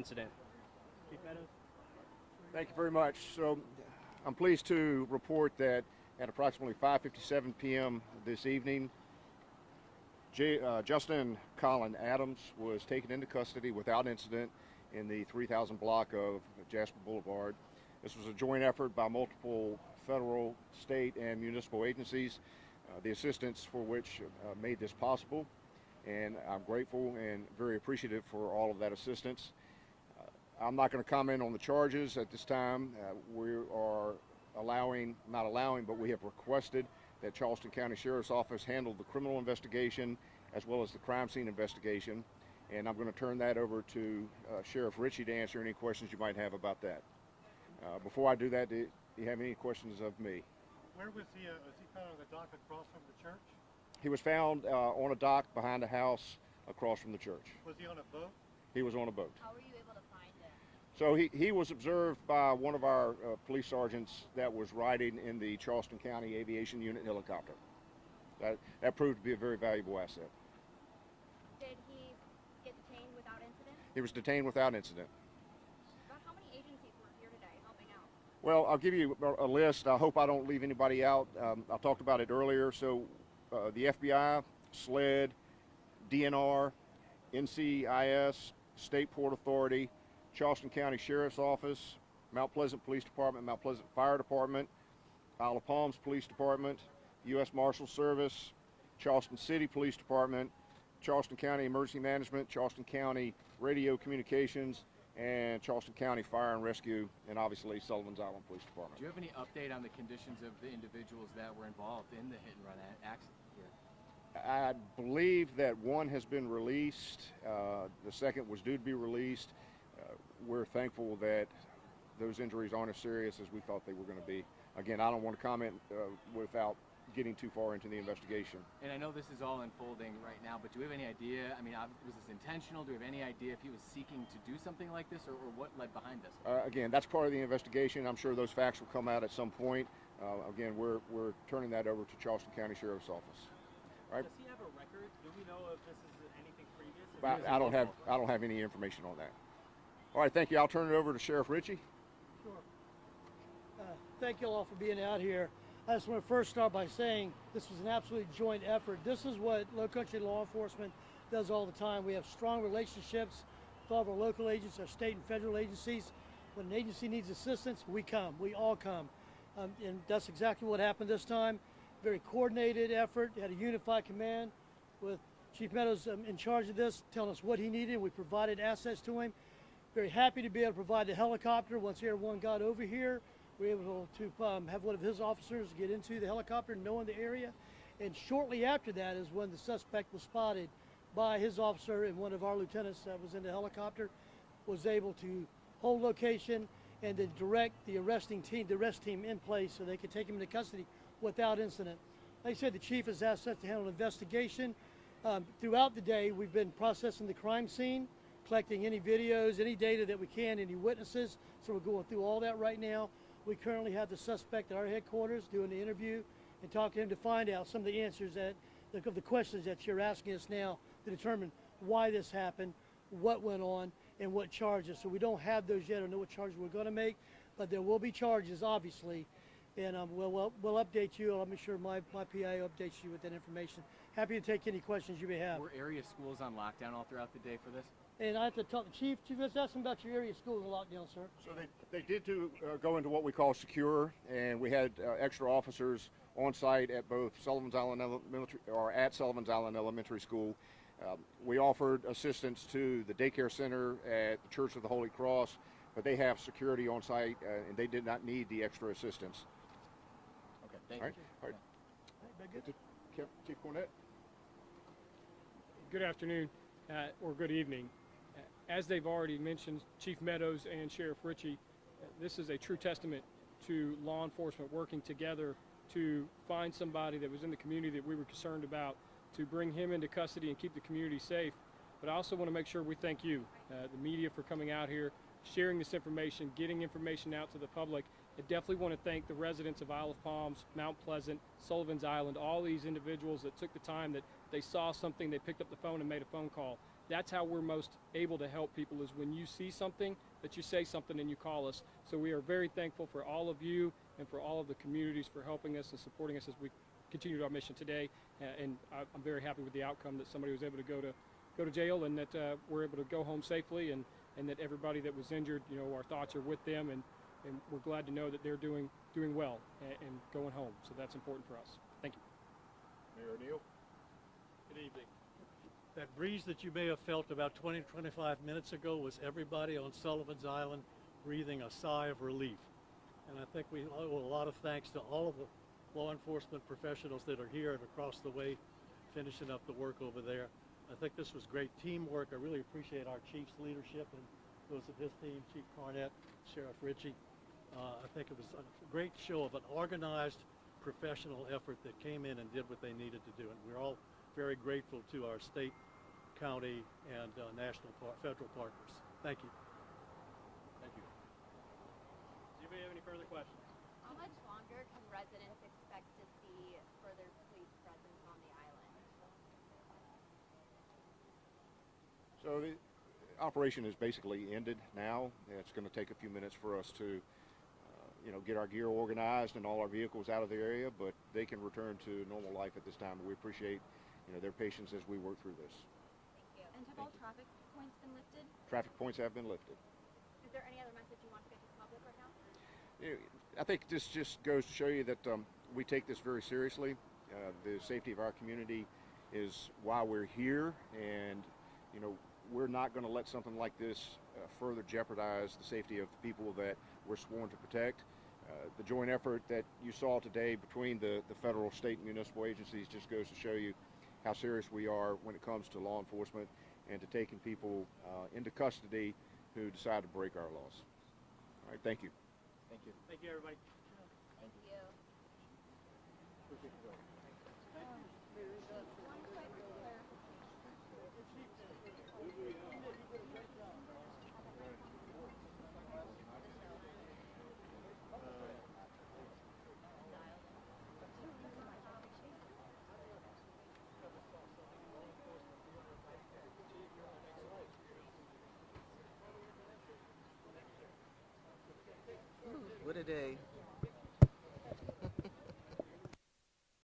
incident. Chief Meadows? Thank you very much. So I'm pleased to report that at approximately 5:57 p.m. this evening, Justin Colin Adams was taken into custody without incident in the 3000 block of Jasper Boulevard. This was a joint effort by multiple federal, state, and municipal agencies, the assistance for which made this possible. And I'm grateful and very appreciative for all of that assistance. I'm not going to comment on the charges at this time. We are but we have requested that Charleston County Sheriff's Office handle the criminal investigation as well as the crime scene investigation. And I'm going to turn that over to Sheriff Ritchie to answer any questions you might have about that. Before I do that, do you have any questions of me? Where was he found on the dock across from the church? He was found on a dock behind a house across from the church. Was he on a boat? He was on a boat. How were you able to find him? So he was observed by one of our police sergeants that was riding in the Charleston County Aviation Unit helicopter. That proved to be a very valuable asset. Did he get detained without incident? He was detained without incident. About how many agencies were here today helping out? Well, I'll give you a list. I hope I don't leave anybody out. I talked about it earlier. So the FBI, SLED, DNR, NCIS, State Port Authority, Charleston County Sheriff's Office, Mount Pleasant Police Department, Mount Pleasant Fire Department, Isle of Palms Police Department, U.S. Marshal Service, Charleston City Police Department, Charleston County Emergency Management, Charleston County Radio Communications, and Charleston County Fire and Rescue, and obviously Sullivan's Island Police Department. Do you have any update on the conditions of the individuals that were involved in the hit-and-run accident here? I believe that one has been released. The second was due to be released. We're thankful that those injuries aren't as serious as we thought they were going to be. Again, I don't want to comment without getting too far into the investigation. And I know this is all unfolding right now, but do we have any idea? I mean, was this intentional? Do we have any idea if he was seeking to do something like this, or what led behind this? Again, that's part of the investigation. I'm sure those facts will come out at some point. Again, we're turning that over to Charleston County Sheriff's Office. All right? Does he have a record? Do we know if this is anything previous? I don't have any information on that. All right, thank you. I'll turn it over to Sheriff Ritchie. Sure. Thank you all for being out here. I just want to first start by saying this was an absolute joint effort. This is what low country law enforcement does all the time. We have strong relationships with all of our local agents, our state and federal agencies. When an agency needs assistance, we come. We all come. And that's exactly what happened this time. Very coordinated effort. Had a unified command with Chief Meadows in charge of this, telling us what he needed. We provided assets to him. Very happy to be able to provide the helicopter. Once everyone got over here, we were able to have one of his officers get into the helicopter, knowing the area. And shortly after that is when the suspect was spotted by his officer, and one of our lieutenants that was in the helicopter was able to hold location and then direct the arrest team in place so they could take him into custody without incident. Like I said, the chief has asked us to handle an investigation. Throughout the day, we've been processing the crime scene, collecting any videos, any data that we can, any witnesses. So we're going through all that right now. We currently have the suspect at our headquarters doing the interview and talking to him to find out some of the answers of the questions that you're asking us now to determine why this happened, what went on, and what charges. So we don't have those yet or know what charges we're going to make, but there will be charges, obviously. And we'll update you. I'll make sure my PI updates you with that information. Happy to take any questions you may have. Were area schools on lockdown all throughout the day for this? And I have to talk to Chief. Chief, let's ask him about your area schools in lockdown, sir. So they did go into what we call secure, and we had extra officers on site at both Sullivan's Island Elementary School. We offered assistance to the daycare center at the Church of the Holy Cross, but they have security on site, and they did not need the extra assistance. Okay, thank you. All right. Chief Cornett. Good afternoon, or good evening. As they've already mentioned, Chief Meadows and Sheriff Ritchie, this is a true testament to law enforcement working together to find somebody that was in the community that we were concerned about, to bring him into custody and keep the community safe. But I also want to make sure we thank you, the media, for coming out here, sharing this information, getting information out to the public. I definitely want to thank the residents of Isle of Palms, Mount Pleasant, Sullivan's Island, all these individuals that took the time, that they saw something, they picked up the phone and made a phone call. that's how we're most able to help people, is when you see something, that you say something and you call us. So we are very thankful for all of you and for all of the communities for helping us and supporting us as we continue our mission today. And I'm very happy with the outcome, that somebody was able to go to jail, and that we're able to go home safely, and that everybody that was injured, you know, our thoughts are with them, and we're glad to know that they're doing well and going home. So that's important for us. Thank you. Mayor Neal. Good evening. That breeze that you may have felt about 20-25 minutes ago was everybody on Sullivan's Island breathing a sigh of relief. And I think we owe a lot of thanks to all of the law enforcement professionals that are here and across the way finishing up the work over there. I think this was great teamwork. I really appreciate our chief's leadership and those of his team, Chief Cornett, Sheriff Ritchie. I think it was a great show of an organized professional effort that came in and did what they needed to do. And we're all very grateful to our state, county, and federal partners. Thank you. Thank you. Does anybody have any further questions? How much longer can residents expect to see further police presence on the island? So the operation is basically ended now. It's going to take a few minutes for us to get our gear organized and all our vehicles out of the area, but they can return to normal life at this time. We appreciate their patience as we work through this. Thank you. And have all traffic points been lifted? Traffic points have been lifted. Is there any other message you want to get to the public right now? I think this just goes to show you that we take this very seriously. The safety of our community is why we're here, and we're not going to let something like this further jeopardize the safety of the people that we're sworn to protect. The joint effort that you saw today between the federal, state, and municipal agencies just goes to show you how serious we are when it comes to law enforcement and to taking people into custody who decide to break our laws. All right, thank you. Thank you. Thank you, everybody. Thank you. Appreciate you.